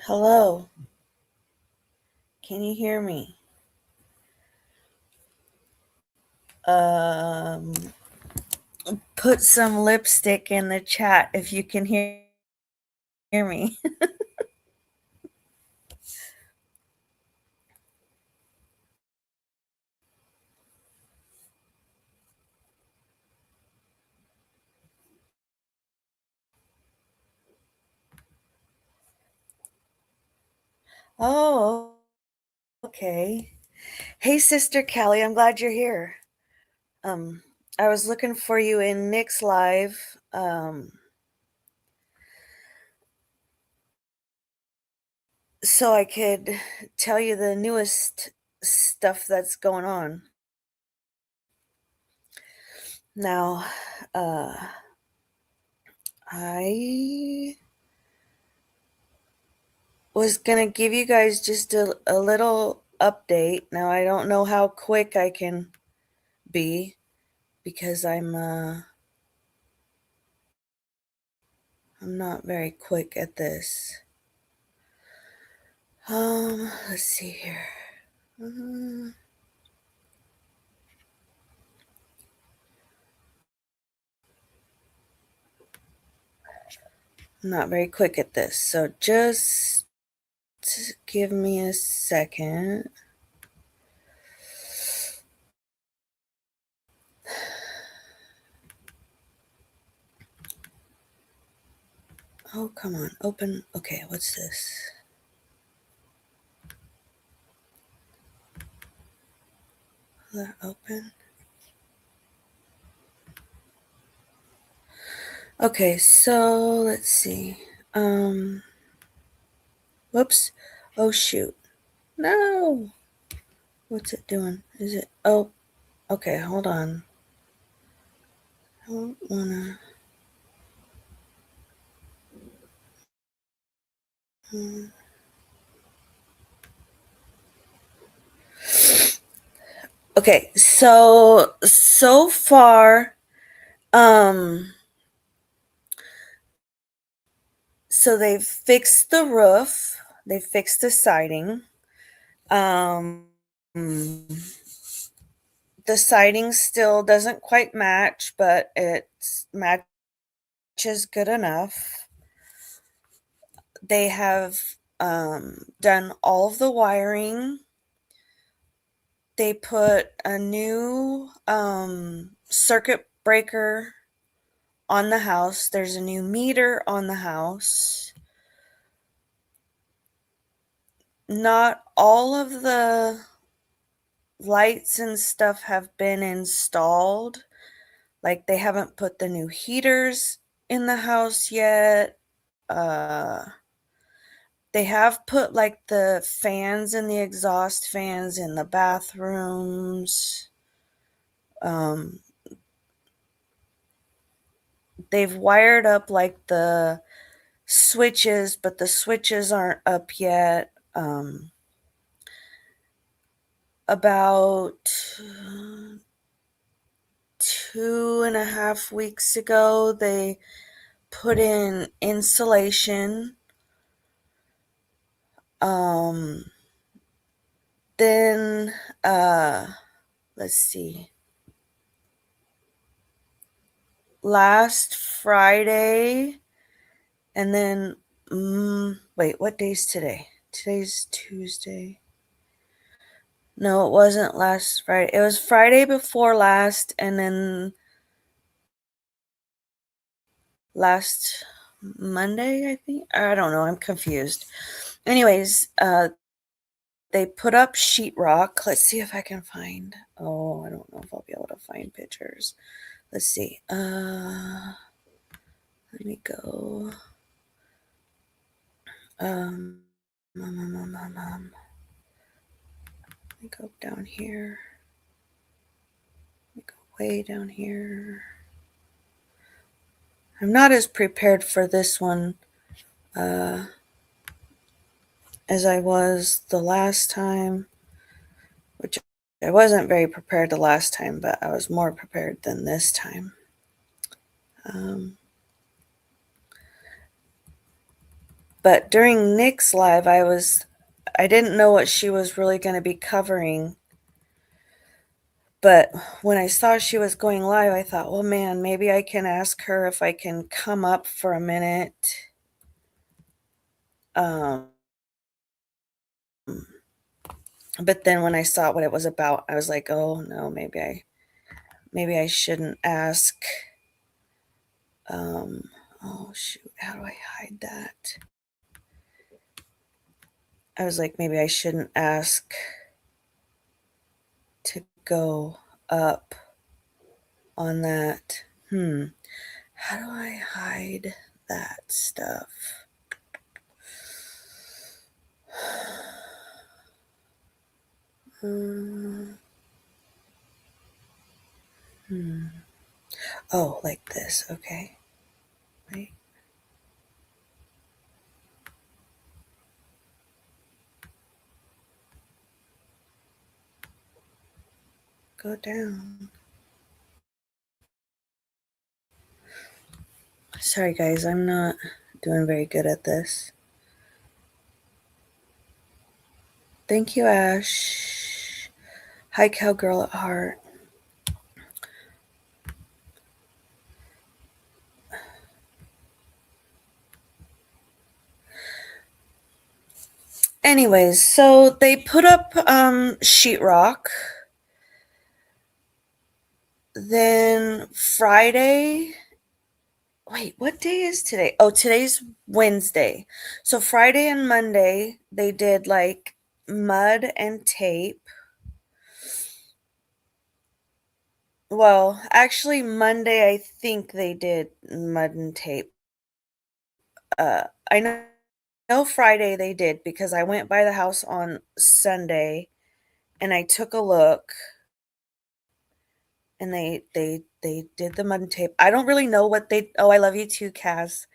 Hello, can you hear me? Um, put some lipstick in the chat if you can hear me. Oh, okay. Hey, Sister Kelly, I'm glad you're here. I was looking for you in Nick's live, so I could tell you the newest stuff that's going on. Now, uh, I was gonna give you guys just a little update. Now I don't know how quick I can be because I'm not very quick at this. Let's see here. I'm not very quick at this, so just give me a second. Oh, come on, open. Okay, what's this? Will that open? Okay, so let's see. Whoops. Oh, shoot. No. What's it doing? Is it? Oh, okay, hold on. I don't wanna. Okay, so far, um, so they've fixed the roof, they fixed the siding. Um, the siding still doesn't quite match, but it matches good enough. They have done all of the wiring. They put a new circuit breaker on the house. There's a new meter on the house. Not all of the lights and stuff have been installed. Like they haven't put the new heaters in the house yet. Uh they have put like the fans and the exhaust fans in the bathrooms. Um they've wired up like the switches, but the switches aren't up yet. About 2.5 weeks ago, they put in insulation. Um, then, let's see. Last Friday, and then, wait, what day's today? Today's Tuesday. No, it wasn't last Friday. It was Friday before last, and then last Monday, I think. I don't know. I'm confused. Anyways, they put up sheetrock. Let's see if I can find. Oh, I don't know if I'll be able to find pictures. Let's see. Let me go. Um, Let me go down here. Let me go way down here. I'm not as prepared for this one as I was the last time, which I wasn't very prepared the last time, but I was more prepared than this time. Um, But during Nick's live, I didn't know what she was really going to be covering. But when I saw she was going live, I thought, well, man, maybe I can ask her if I can come up for a minute. But then when I saw what it was about, I was like, oh no, maybe I shouldn't ask. Oh shoot, how do I hide that? I was like, maybe I shouldn't ask to go up on that. How do I hide that stuff? Oh, like this. Okay. Wait. Go down. Sorry, guys. I'm not doing very good at this. Thank you, Ash. Hi, Cowgirl at Heart. Anyways, so they put up sheetrock. Then Friday. Wait, what day is today? Oh, today's Wednesday. So Friday and Monday they did like mud and tape. Well, actually Monday I think they did mud and tape. I know Friday they did because I went by the house on Sunday and I took a look and they did the mud and tape. I don't really know what they Oh, I love you too, Kaz.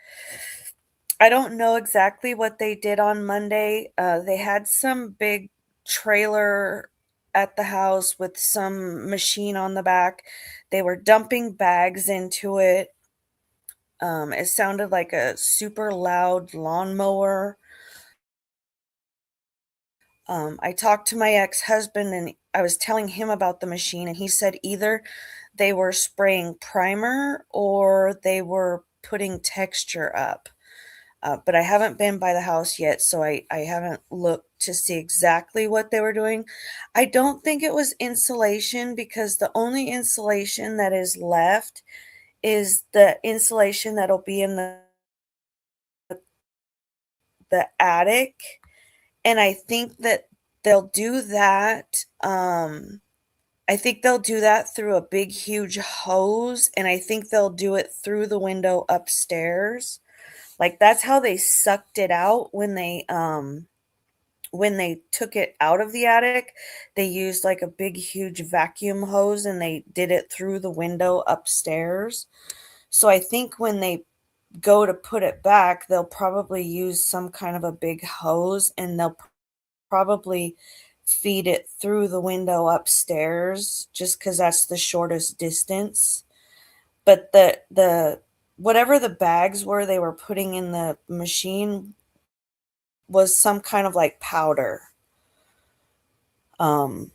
I don't know exactly what they did on Monday. They had some big trailer at the house with some machine on the back. They were dumping bags into it. It sounded like a super loud lawnmower. I talked to my ex-husband and I was telling him about the machine, and he said either they were spraying primer or they were putting texture up. But I haven't been by the house yet, so I haven't looked to see exactly what they were doing. I don't think it was insulation because the only insulation that is left is the insulation that'll be in the attic. And I think that they'll do that. I think they'll do that through a big, huge hose, and I think they'll do it through the window upstairs. Like that's how they sucked it out when they took it out of the attic. They used like a big, huge vacuum hose and they did it through the window upstairs. So I think when they go to put it back, they'll probably use some kind of a big hose and they'll probably feed it through the window upstairs just because that's the shortest distance. But the whatever the bags were they were putting in the machine was some kind of like powder. Um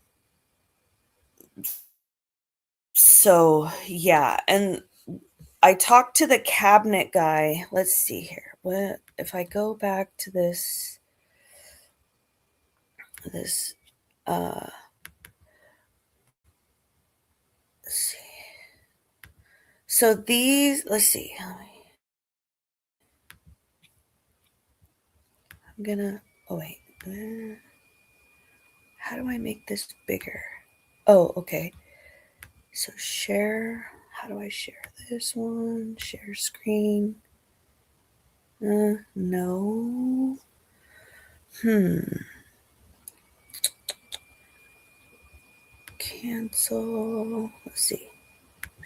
so yeah, and I talked to the cabinet guy. Let's see here. What if I go back to this uh let's see. So these, let's see. I'm gonna, oh wait. How do I make this bigger? Oh, okay. So share, how do I share this one? Share screen. No. Cancel. Let's see.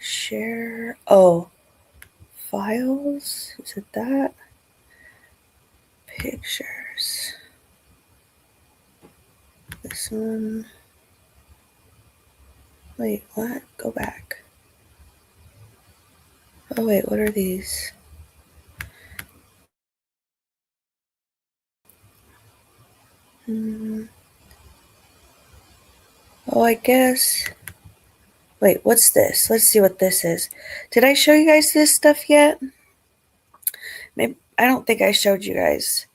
Share. Oh, files. Is it that? Pictures. This one. Wait, what? Go back. Oh, wait, what are these? Mm. Oh, I guess. Wait, what's this? Let's see what this is. Did I show you guys this stuff yet? Maybe I don't think I showed you guys.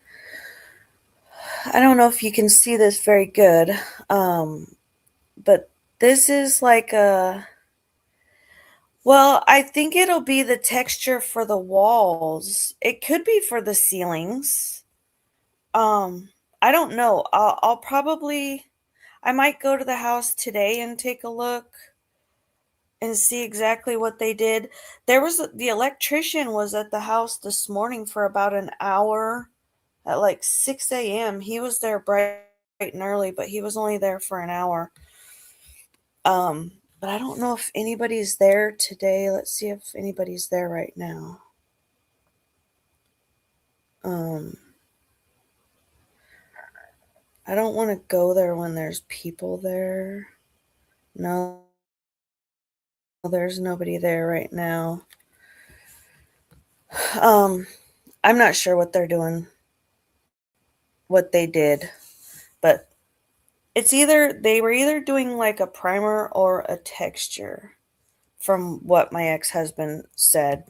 I don't know if you can see this very good. But this is like a, well, I think it'll be the texture for the walls. It could be for the ceilings. Um, I don't know. I'll probably, I might go to the house today and take a look and see exactly what they did. The electrician was at the house this morning for about an hour at like 6 a.m. He was there bright and early, but he was only there for an hour. But I don't know if anybody's there today. Let's see if anybody's there right now. Um, I don't want to go there when there's people there. No, there's nobody there right now. Um, I'm not sure what they're doing, what they did, but they were either doing like a primer or a texture from what my ex-husband said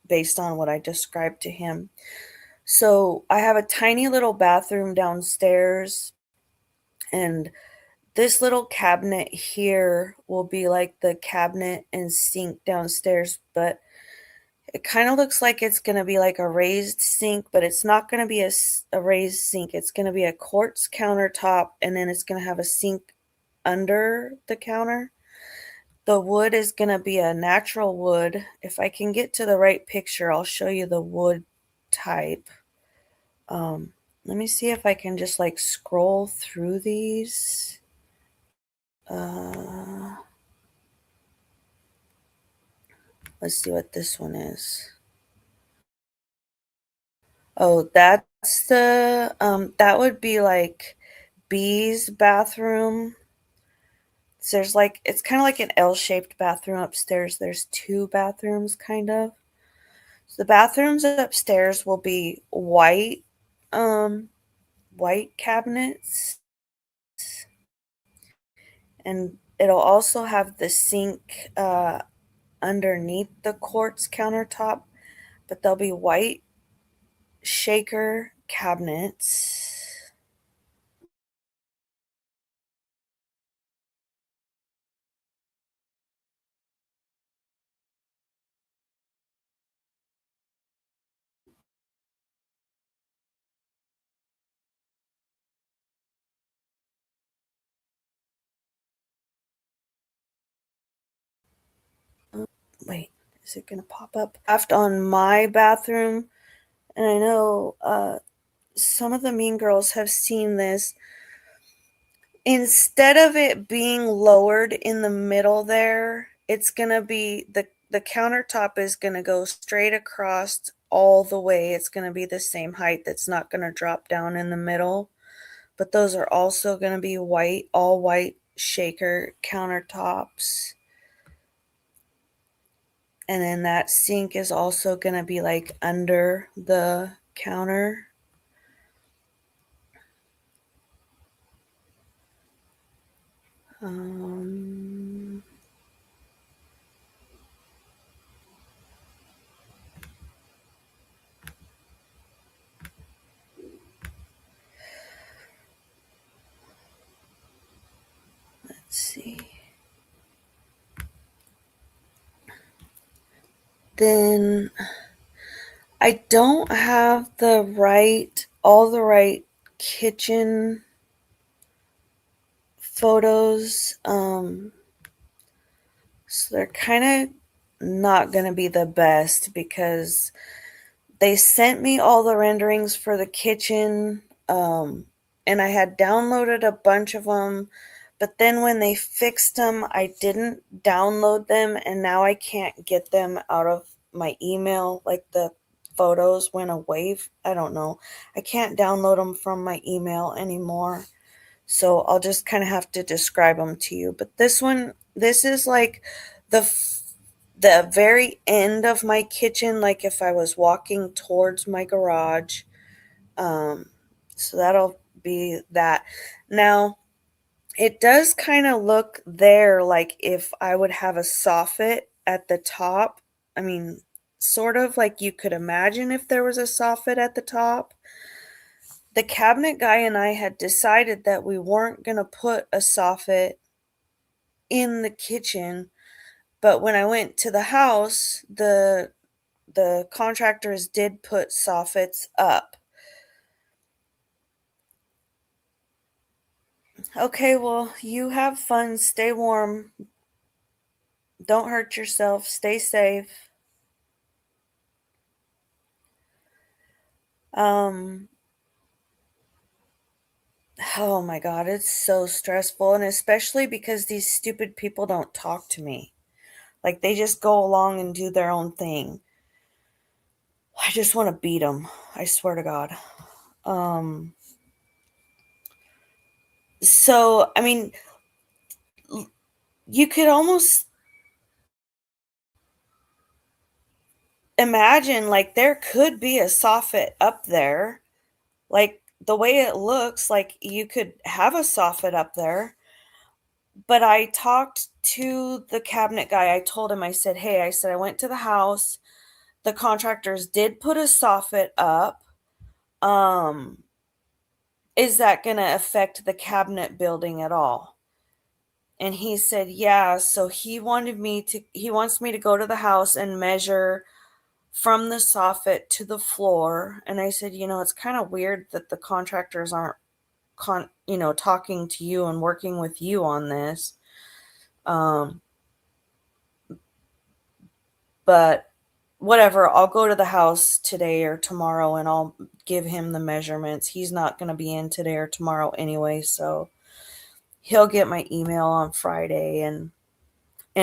based on what I described to him. So I have a tiny little bathroom downstairs, and this little cabinet here will be like the cabinet and sink downstairs, but it kind of looks like it's going to be like a raised sink, but it's not going to be a raised sink. It's going to be a quartz countertop, and then it's going to have a sink under the counter. The wood is going to be a natural wood. If I can get to the right picture, I'll show you the wood type. Let me see if I can just like scroll through these. Uh, let's see what this one is. Oh, that's that would be like B's bathroom. So there's like, it's kind of like an L-shaped bathroom upstairs. There's two bathrooms kind of. So the bathrooms upstairs will be um, white cabinets, and it'll also have the sink underneath the quartz countertop, but they'll be white shaker cabinets. Wait, is it gonna pop up? Aft on my bathroom, and I know some of the mean girls have seen this. Instead of it being lowered in the middle there, it's gonna be the countertop is gonna go straight across all the way. It's gonna be the same height. That's not gonna drop down in the middle. But those are also gonna be white, all white shaker countertops. And then that sink is also gonna be like under the counter. Um, let's see. Then I don't have all the right kitchen photos. So they're kind of not going to be the best because they sent me all the renderings for the kitchen. And I had downloaded a bunch of them, but then when they fixed them, I didn't download them, and now I can't get them out of my email. Like the photos went away. I don't know. I can't download them from my email anymore. So I'll just kind of have to describe them to you. But this is like the the very end of my kitchen, like if I was walking towards my garage. Um, so that'll be that. Now, it does kind of look there like if I would have a soffit at the top. I mean, sort of like you could imagine if there was a soffit at the top. The cabinet guy and I had decided that we weren't going to put a soffit in the kitchen, but when I went to the house, the contractors did put soffits up. Okay, well, you have fun, stay warm, don't hurt yourself, stay safe. Um, oh my God, it's so stressful, and especially because these stupid people don't talk to me. Like, they just go along and do their own thing. I just want to beat them. I swear to God. Um, so, I mean, you could almost imagine like there could be a soffit up there. Like the way it looks, like you could have a soffit up there. But I talked to the cabinet guy. I told him, I said, hey, I said, I went to the house. The contractors did put a soffit up. Um, is that going to affect the cabinet building at all? And he said, yeah. So he wants me to go to the house and measure from the soffit to the floor. And I said, it's kind of weird that the contractors aren't talking to you and working with you on this. Um, but whatever, I'll go to the house today or tomorrow and I'll give him the measurements. He's not going to be in today or tomorrow anyway, so he'll get my email on Friday, and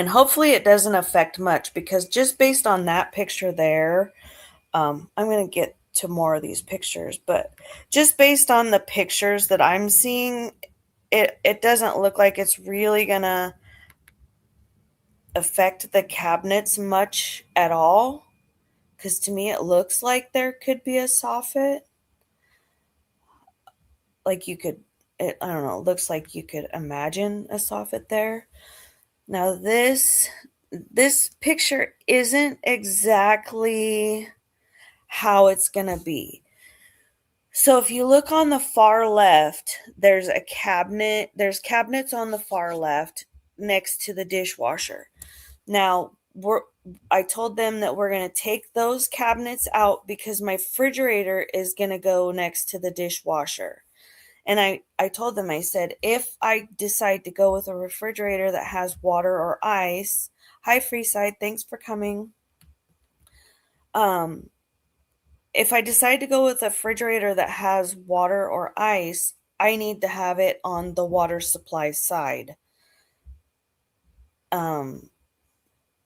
hopefully it doesn't affect much, because just based on that picture there, I'm going to get to more of these pictures, but just based on the pictures that I'm seeing, it doesn't look like it's really going to affect the cabinets much at all, because to me it looks like there could be a soffit. Like you could, I don't know, it looks like you could imagine a soffit there. Now this picture isn't exactly how it's going to be. So if you look on the far left, there's a cabinet, there's cabinets on the far left next to the dishwasher. Now, I told them that we're going to take those cabinets out because my refrigerator is going to go next to the dishwasher. And I told them, I said, if I decide to go with a refrigerator that has water or ice, hi Freeside, thanks for coming. Um, if I decide to go with a refrigerator that has water or ice, I need to have it on the water supply side. Um,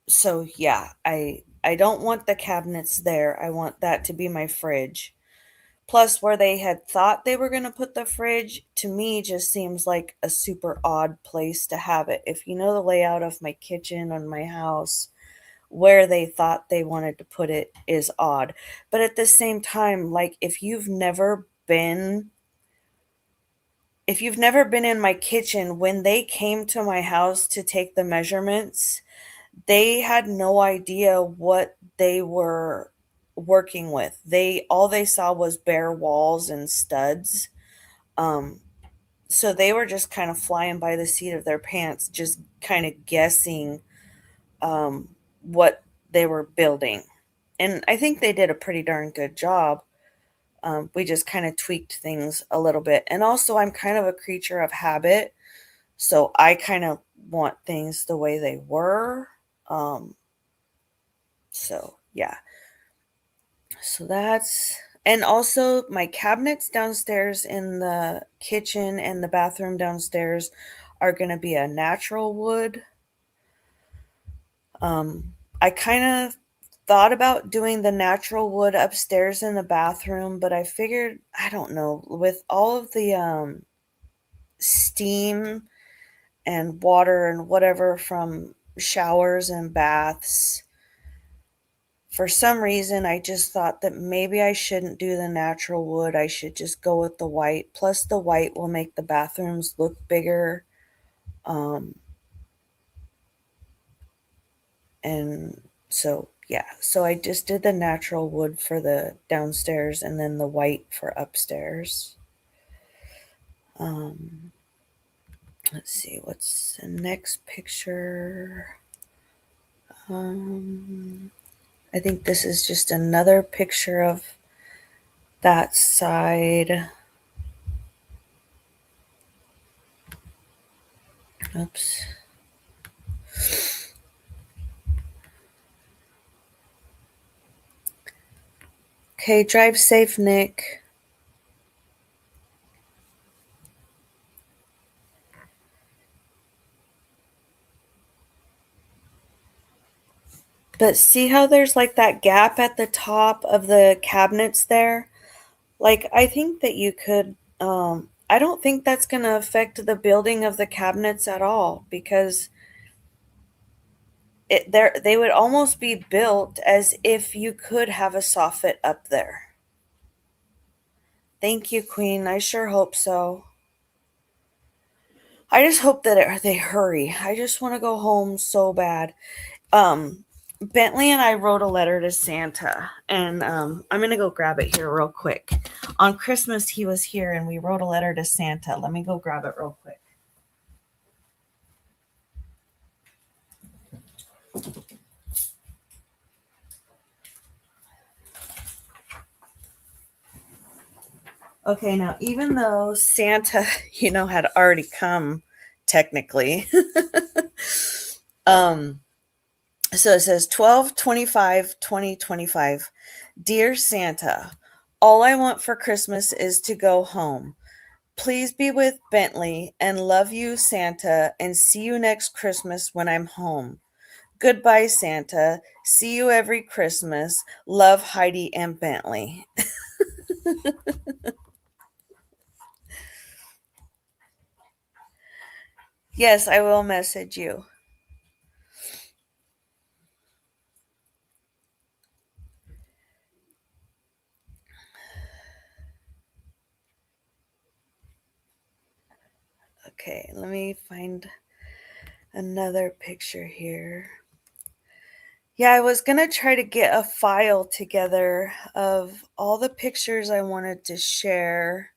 so yeah, I don't want the cabinets there. I want that to be my fridge. Plus, where they had thought they were going to put the fridge, to me, just seems like a super odd place to have it. If you know the layout of my kitchen and my house, where they thought they wanted to put it is odd. But at the same time, like if you've never been in my kitchen, when they came to my house to take the measurements, they had no idea what they were working with. All they saw was bare walls and studs. Um, so they were just kind of flying by the seat of their pants, just kind of guessing what they were building. And I think they did a pretty darn good job. We just kind of tweaked things a little bit. And also, I'm kind of a creature of habit. So I kind of want things the way they were. Um, so, yeah. So and also my cabinets downstairs in the kitchen and the bathroom downstairs are going to be a natural wood. I kind of thought about doing the natural wood upstairs in the bathroom, but I figured, I don't know, with all of the steam and water and whatever from showers and baths, for some reason, I just thought that maybe I shouldn't do the natural wood. I should just go with the white. Plus, the white will make the bathrooms look bigger. Um, and so, yeah. So I just did the natural wood for the downstairs and then the white for upstairs. Um, let's see, what's the next picture? I think this is just another picture of that side. Oops. Okay, drive safe, Nick. But see how there's like that gap at the top of the cabinets there? Like, I think that you could, I don't think that's going to affect the building of the cabinets at all because they would almost be built as if you could have a soffit up there. Thank you, Queen. I sure hope so. I just hope that they hurry. I just want to go home so bad. Bentley and I wrote a letter to Santa, and I'm gonna go grab it here real quick. On Christmas, he was here, and we wrote a letter to Santa. Let me go grab it real quick. Okay, now even though Santa, had already come, technically, um, so it says 12/25/2025. Dear Santa, all I want for Christmas is to go home. Please be with Bentley and love you, Santa, and see you next Christmas when I'm home. Goodbye, Santa. See you every Christmas. Love, Heidi and Bentley. Yes, I will message you. Okay, let me find another picture here. Yeah, I was going to try to get a file together of all the pictures I wanted to share.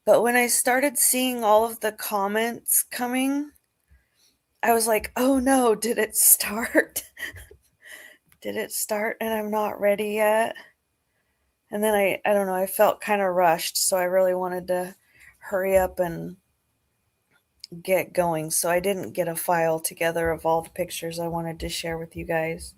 But when I started seeing all of the comments coming, I was like, oh no, did it start? Did it start and I'm not ready yet? And then I don't know, I felt kind of rushed, so I really wanted to hurry up and get going. So I didn't get a file together of all the pictures I wanted to share with you guys.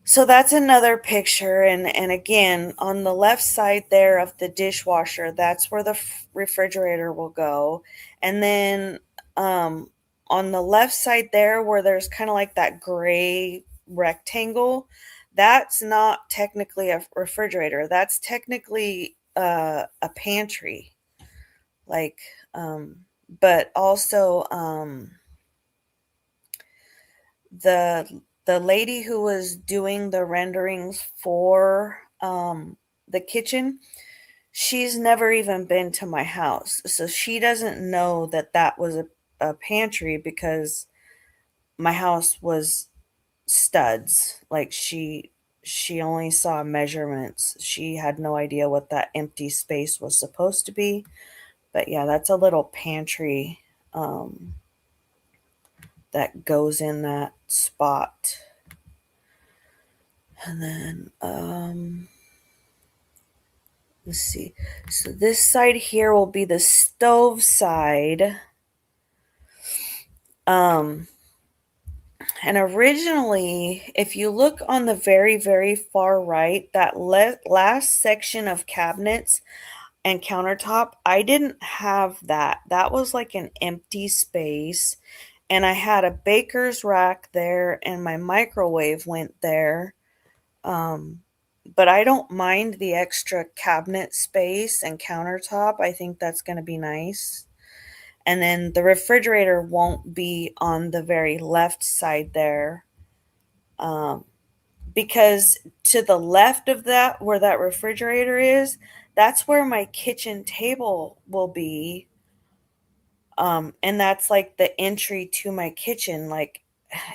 So that's another picture, and again, on the left side there of the dishwasher, that's where the refrigerator will go. And then on the left side there where there's kind of like that gray rectangle, that's not technically a refrigerator. That's technically a pantry. Like but also the lady who was doing the renderings for the kitchen, she's never even been to my house, so she doesn't know that that was a pantry because my house was studs. Like she only saw measurements. She had no idea what that empty space was supposed to be. But yeah, that's a little pantry that goes in that spot. And then let's see. So this side here will be the stove side. And originally, if you look on the very, very far right, that last section of cabinets and countertop, I didn't have that. That was like an empty space. And I had a baker's rack there, and my microwave went there. But I don't mind the extra cabinet space and countertop. I think that's going to be nice. And then the refrigerator won't be on the very left side there. Um, because to the left of that, where that refrigerator is, that's where my kitchen table will be. And that's like the entry to my kitchen. Like,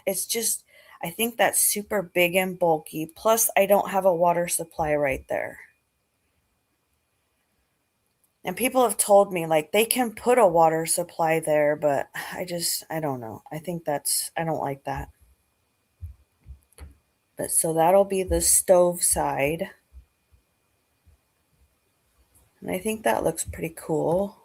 it's just, I think that's super big and bulky. Plus, I don't have a water supply right there. And people have told me like they can put a water supply there, but I don't know. I don't like that. But so that'll be the stove side. And I think that looks pretty cool.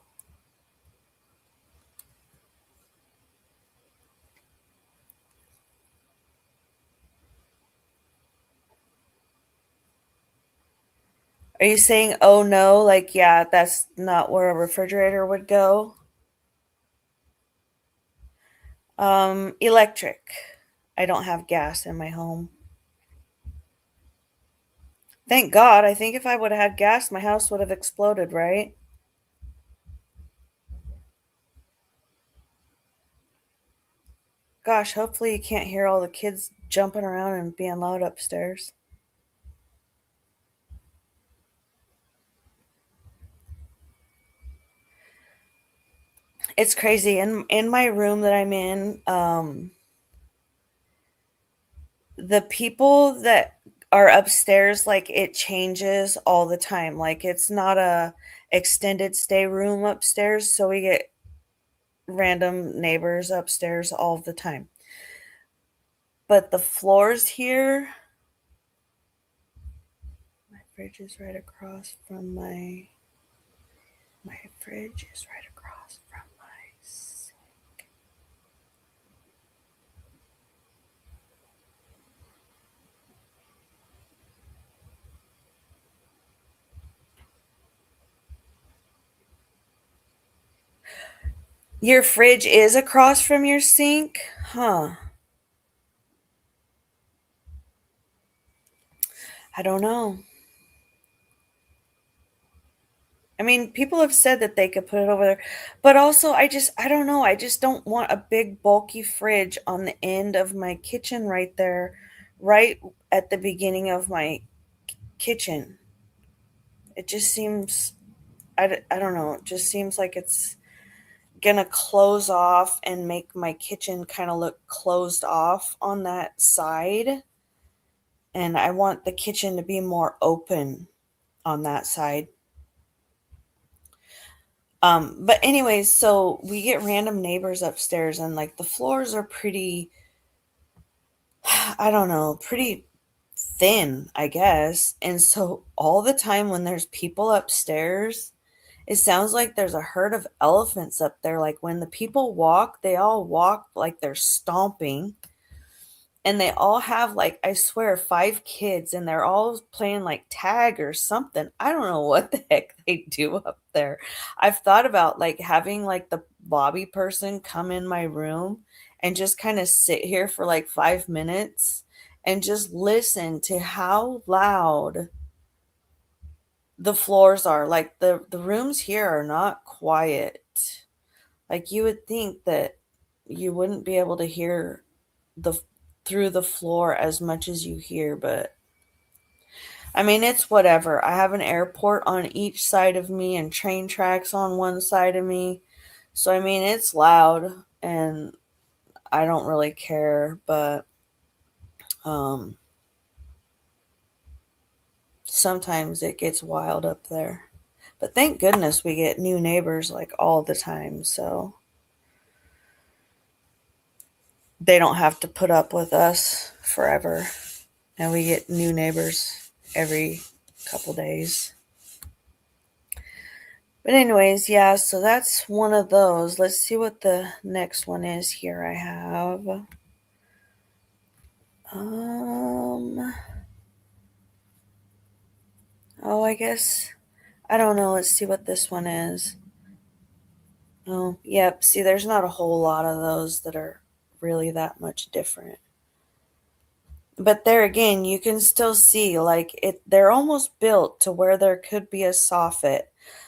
Are you saying, oh no, like, yeah, that's not where a refrigerator would go? Electric. I don't have gas in my home. Thank God. I think if I would have had gas, my house would have exploded, right? Gosh, hopefully you can't hear all the kids jumping around and being loud upstairs. It's crazy. In my room that I'm in, the people that are upstairs, like, it changes all the time. Like, it's not a extended stay room upstairs, so we get random neighbors upstairs all the time. But the floors here, my fridge is right across from my fridge is right across from my Your fridge is across from your sink? Huh. I don't know. I mean, people have said that they could put it over there, but also I don't know. I just don't want a big bulky fridge on the end of my kitchen right there, right at the beginning of my kitchen. It just seems I don't know. It just seems like it's gonna close off and make my kitchen kind of look closed off on that side. And I want the kitchen to be more open on that side. But anyways, so we get random neighbors upstairs, and like the floors are pretty, I don't know, pretty thin, I guess. And so all the time when there's people upstairs, it sounds like there's a herd of elephants up there. Like when the people walk, they all walk like they're stomping. And they all have, like, I swear, 5 kids, and they're all playing like tag or something. I don't know what the heck they do up there. I've thought about like having like the lobby person come in my room and just kind of sit here for like 5 minutes and just listen to how loud the floors are. Like the rooms here are not quiet. Like you would think that you wouldn't be able to hear the through the floor as much as you hear, but I mean, it's whatever. I have an airport on each side of me and train tracks on one side of me. So I mean, it's loud and I don't really care, but um sometimes it gets wild up there. But thank goodness we get new neighbors like all the time, so they don't have to put up with us forever. And we get new neighbors every couple days. But anyways, yeah, so that's one of those. Let's see what the next one is here I have. Um oh, I guess I don't know. Let's see what this one is. Oh, yep. See, there's not a whole lot of those that are really that much different. But there again, you can still see like they're almost built to where there could be a soffit.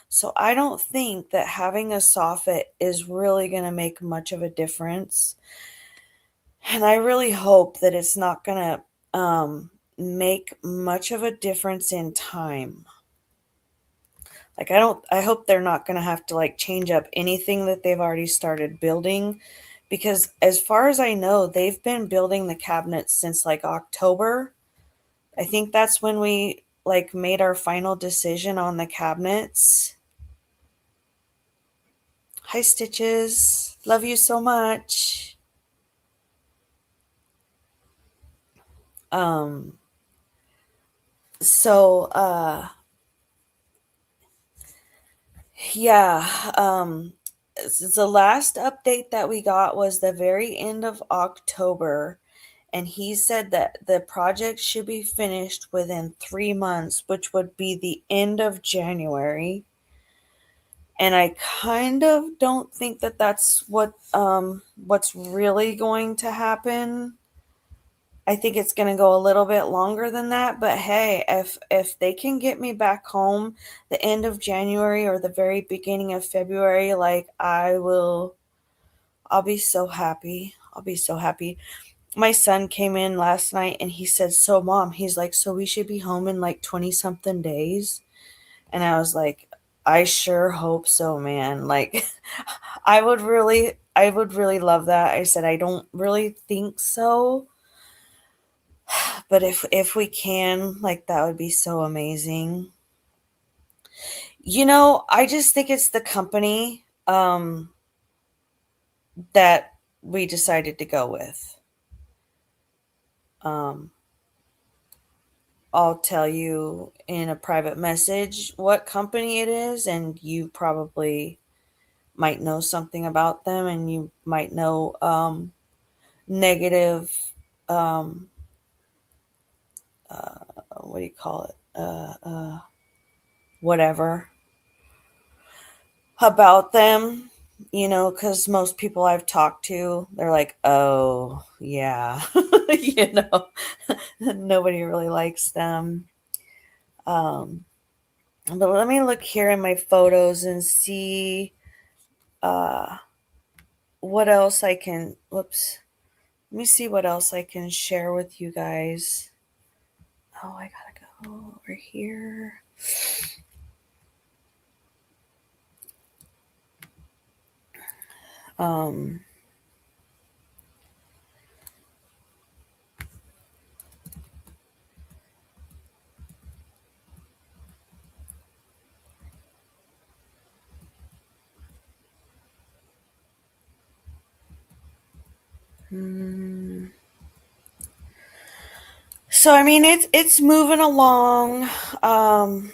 So I don't think that having a soffit is really going to make much of a difference. And I really hope that it's not going to make much of a difference in time. Like I hope they're not going to have to like change up anything that they've already started building, because as far as I know, they've been building the cabinets since like October. I think that's when we like made our final decision on the cabinets. Hi Stitches. Love you so much. Um so yeah, the last update that we got was the very end of October, and he said that the project should be finished within 3 months, which would be the end of January. And I kind of don't think that that's what's really going to happen. I think it's going to go a little bit longer than that, but hey, if they can get me back home the end of January or the very beginning of February, like I'll be so happy. I'll be so happy. My son came in last night and he said, "So mom," he's like, "So we should be home in like 20 something days?" And I was like, "I sure hope so, man." Like I would really love that. I said I don't really think so, but if we can, like that would be so amazing. I just think it's the company that we decided to go with. Um I'll tell you in a private message what company it is, and you probably might know something about them, and you might know negative um what do you call it, whatever about them, because most people I've talked to, they're like, oh yeah. you know Nobody really likes them. um but let me look here in my photos and see uh what else I can, whoops, let me see what else I can share with you guys. Oh, I gotta go over here. Um, hmm. So I mean, it's moving along. Um,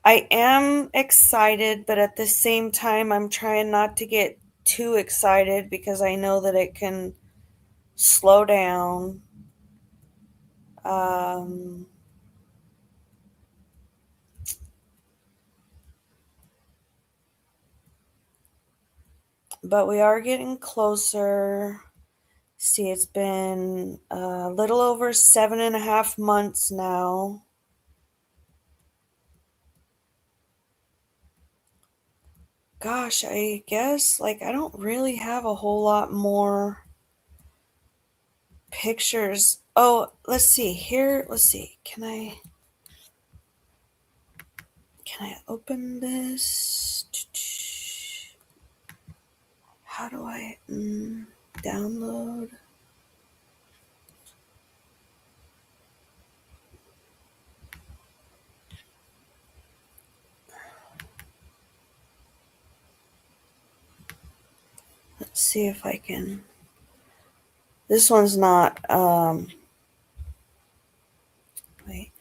I am excited, but at the same time, I'm trying not to get too excited because I know that it can slow down. Um, but we are getting closer. See, it's been a little over 7.5 months now. Gosh, I guess like I don't really have a whole lot more pictures. Oh, let's see. Here, let's see. Can I open this? How do I download? Let's see if I can. This one's not wait.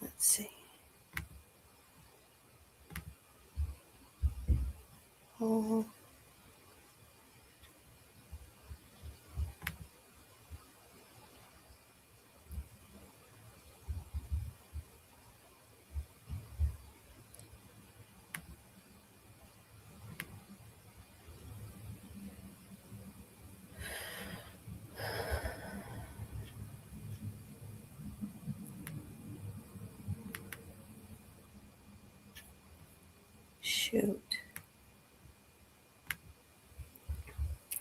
Let's see. Oh, shoot.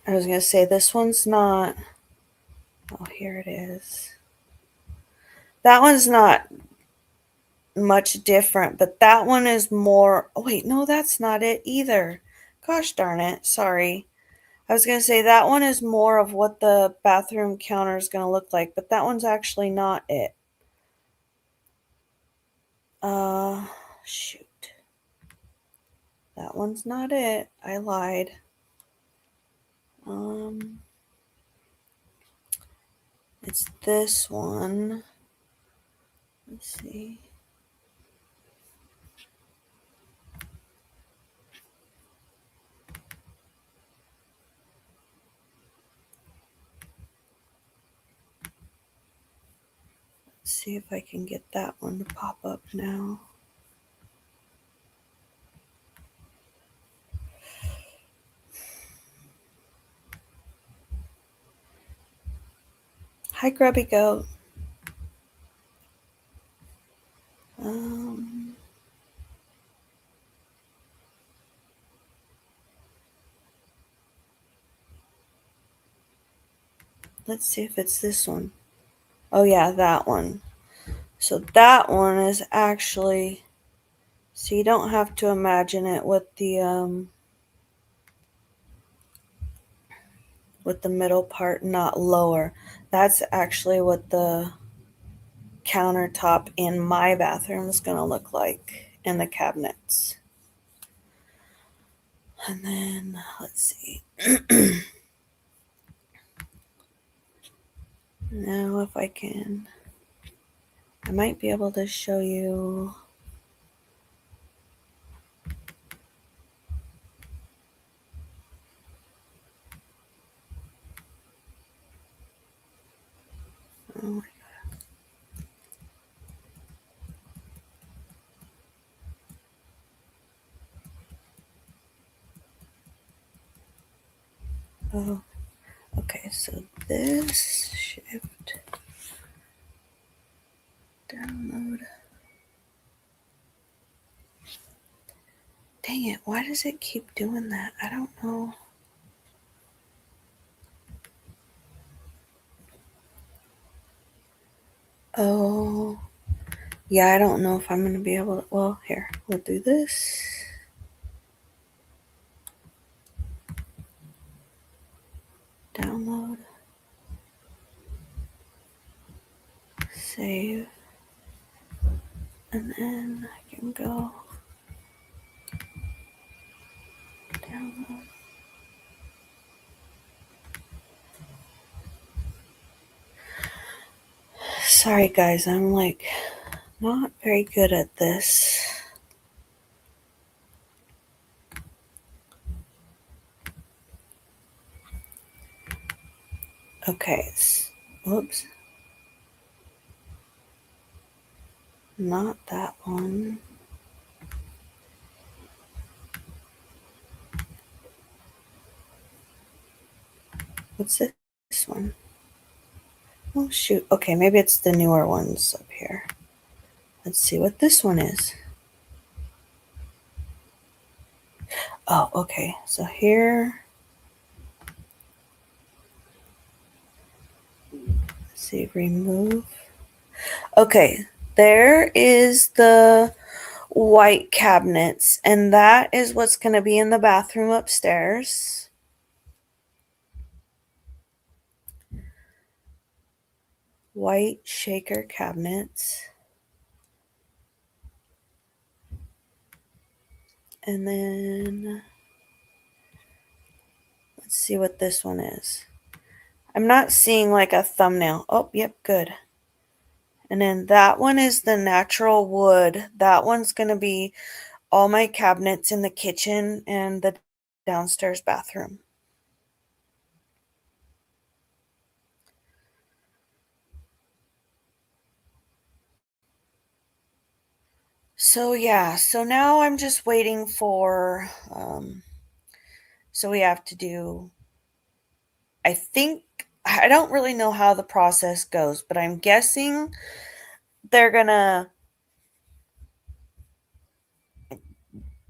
I was going to say this one's not. Oh, here it is. That one's not much different, but that one is more. Oh, wait, no, that's not it either. Gosh darn it. Sorry. I was going to say that one is more of what the bathroom counter is going to look like, but that one's actually not it. Shoot. That one's not it. I lied. It's this one. Let's see. Let's see if I can get that one to pop up now. Hi, Grubby Goat. Let's see if it's this one. Oh yeah, that one. So that one is actually, so you don't have to imagine it with the middle part not lower. That's actually what the countertop in my bathroom is going to look like, in the cabinets. And then let's see. Now if I can, I might be able to show you. Oh my God. Oh, okay, so this shift, download. Dang it, why does it keep doing that? I don't know. Oh, yeah, I don't know if I'm going to be able to. Well, here, we'll do this. Download. Save. And then I can go download. Sorry, guys, I'm like not very good at this. Okay, whoops. Not that one. What's this one? Oh, shoot. Okay, maybe it's the newer ones up here. Let's see what this one is. Oh, okay. So here. Let's see, remove. Okay, there is the white cabinets, and that is what's going to be in the bathroom upstairs. White shaker cabinets. And then let's see what this one is. I'm not seeing like a thumbnail. Oh, yep, good. And then that one is the natural wood. That one's going to be all my cabinets in the kitchen and the downstairs bathroom. So yeah, so now I'm just waiting for, so we have to do, I think, I don't really know how the process goes, but I'm guessing they're gonna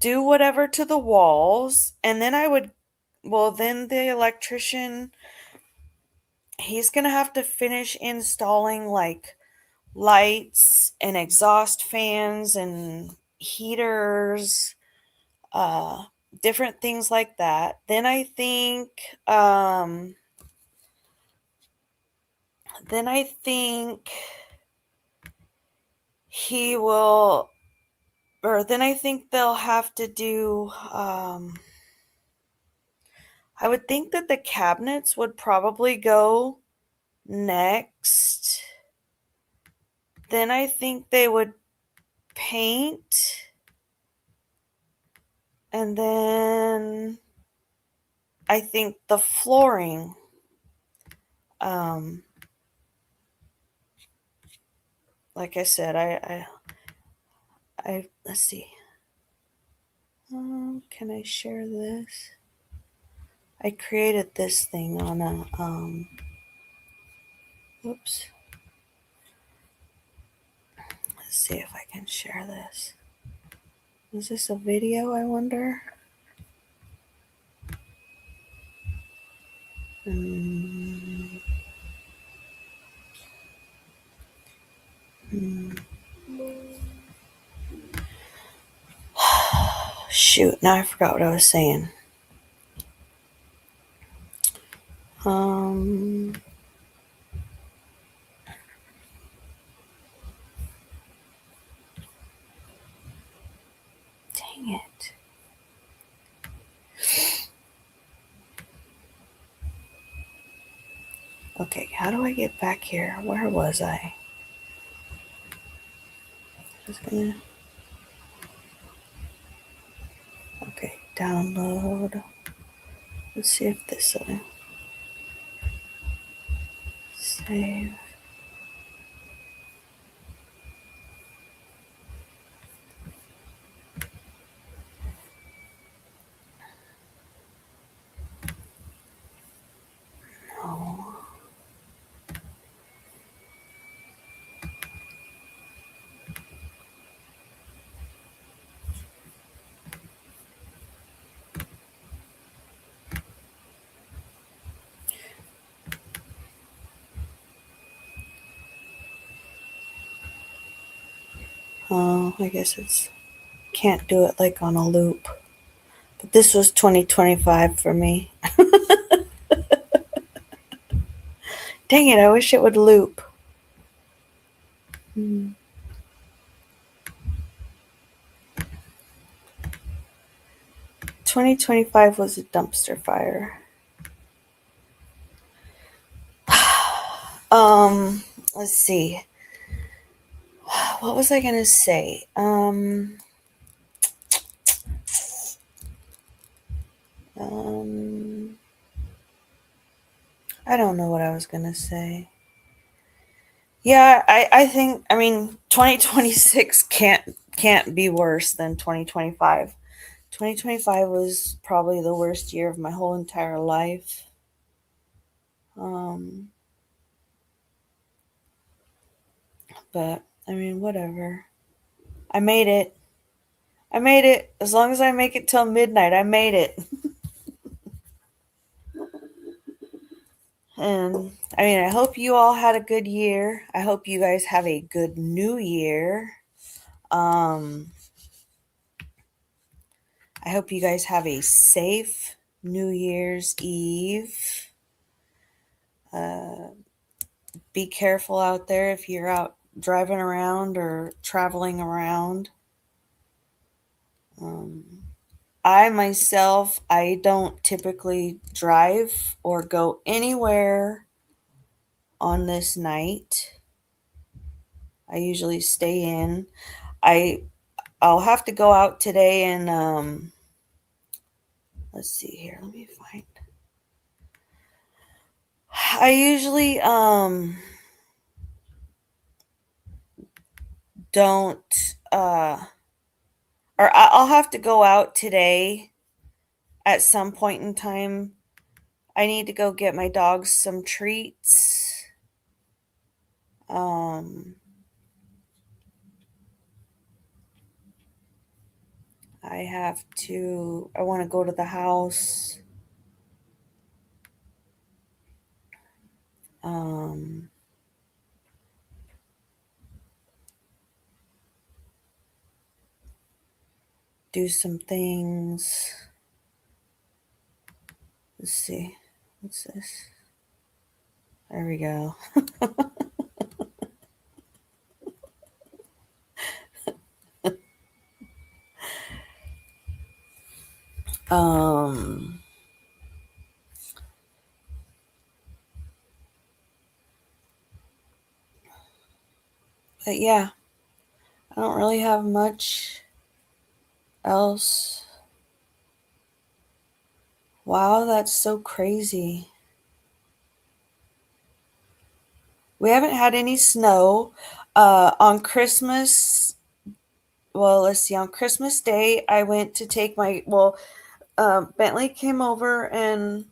do whatever to the walls, and then then the electrician, he's gonna have to finish installing like lights and exhaust fans and heaters, uh, different things like that. Then I think he will, or then I think they'll have to do, I would think that the cabinets would probably go next. Then I think they would paint. And then I think the flooring. Um, like I said, let's see. Can I share this? I created this thing on a, oops. Let's see if I can share this. Is this a video, I wonder? Mm, mm. Shoot, now I forgot what I was saying. Um, Dang it. Okay, how do I get back here? Where was I? Just gonna. Okay, download. Let's see if this will save. No. Oh, I guess it's can't do it like on a loop. But this was 2025 for me. Dang it, I wish it would loop. 2025 was a dumpster fire. Let's see. What was I gonna say? I don't know what I was gonna say. Yeah, I think, I mean, 2026 can't be worse than 2025. 2025 was probably the worst year of my whole entire life. Um, but I mean, whatever. I made it. I made it. As long as I make it till midnight, I made it. And I mean, I hope you all had a good year. I hope you guys have a good new year. Um, I hope you guys have a safe New Year's Eve. Be careful out there if you're out driving around or traveling around. I myself, I don't typically drive or go anywhere on this night. I usually stay in. I'll have to go out today and let's see here. Let me find. I usually don't I'll have to go out today at some point in time. I need to go get my dogs some treats. I want to go to the house. Um, do some things. Let's see. What's this? There we go. Um, but yeah, I don't really have much else. Wow, that's so crazy. We haven't had any snow. On Christmas, well, let's see, on Christmas Day, I went to take Bentley came over and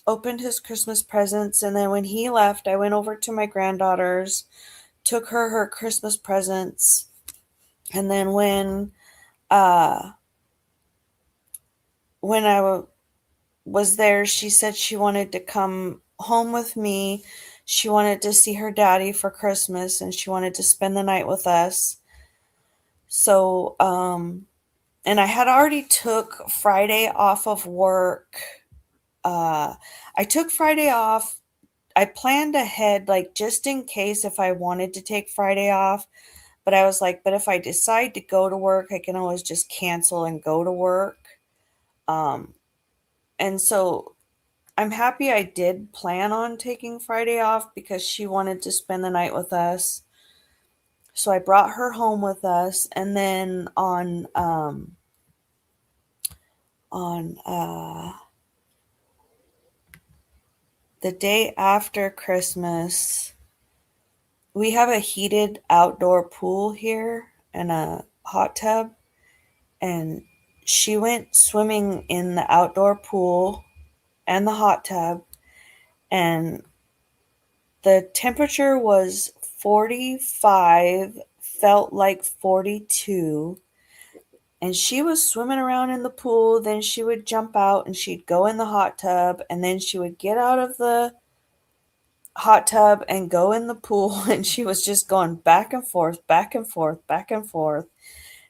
opened his Christmas presents. And then when he left, I went over to my granddaughter's, took her Christmas presents. And then uh, when was there, she said she wanted to come home with me. She wanted to see her daddy for Christmas and she wanted to spend the night with us. So, and I had already took Friday off of work. I took Friday off. I planned ahead, like just in case if I wanted to take Friday off. But I was like, but if I decide to go to work, I can always just cancel and go to work. Um, and so I'm happy I did plan on taking Friday off because she wanted to spend the night with us. So I brought her home with us, and then on the day after Christmas, we have a heated outdoor pool here and a hot tub, and she went swimming in the outdoor pool and the hot tub, and the temperature was 45, felt like 42, and she was swimming around in the pool. Then she would jump out and she'd go in the hot tub, and then she would get out of the hot tub and go in the pool, and she was just going back and forth, back and forth, back and forth.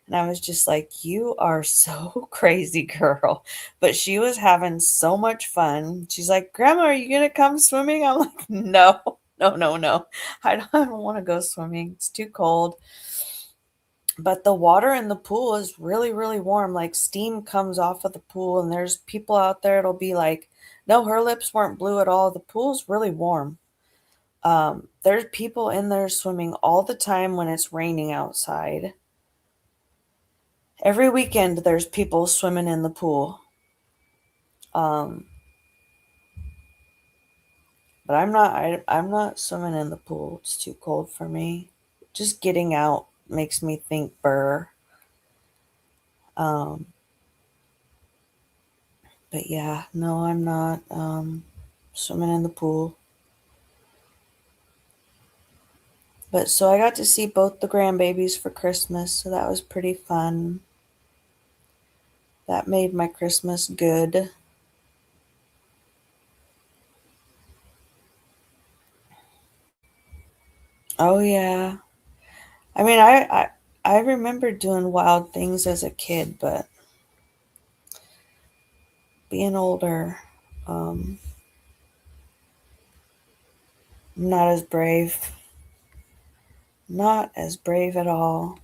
And I was just like, you are so crazy, girl. But she was having so much fun. She's like, Grandma, are you going to come swimming? I'm like, no, no, no, no. I don't want to go swimming. It's too cold. But the water in the pool is really, really warm. Like steam comes off of the pool, and there's people out there. It'll be like, no, her lips weren't blue at all. The pool's really warm. There's people in there swimming all the time when it's raining outside. Every weekend, there's people swimming in the pool. Um, but I'm not swimming in the pool. It's too cold for me. Just getting out makes me think burr. Um, but yeah, no, I'm not swimming in the pool. But so I got to see both the grandbabies for Christmas, so that was pretty fun. That made my Christmas good. Oh yeah. I mean, I remember doing wild things as a kid, but being older, um, I'm not as brave. Not as brave at all.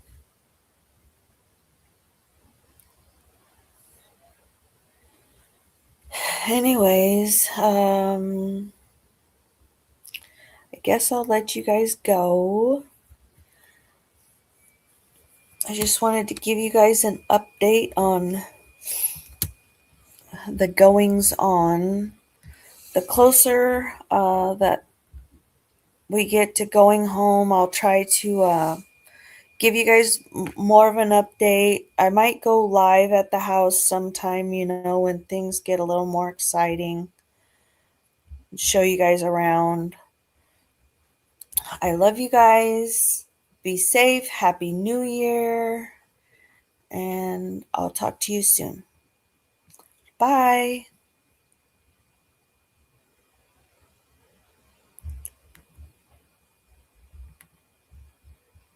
Anyways, I guess I'll let you guys go. I just wanted to give you guys an update on the goings on. The closer that we get to going home, I'll try to give you guys more of an update. I might go live at the house sometime, when things get a little more exciting. Show you guys around. I love you guys. Be safe. Happy New Year. and I'll talk to you soon. Bye.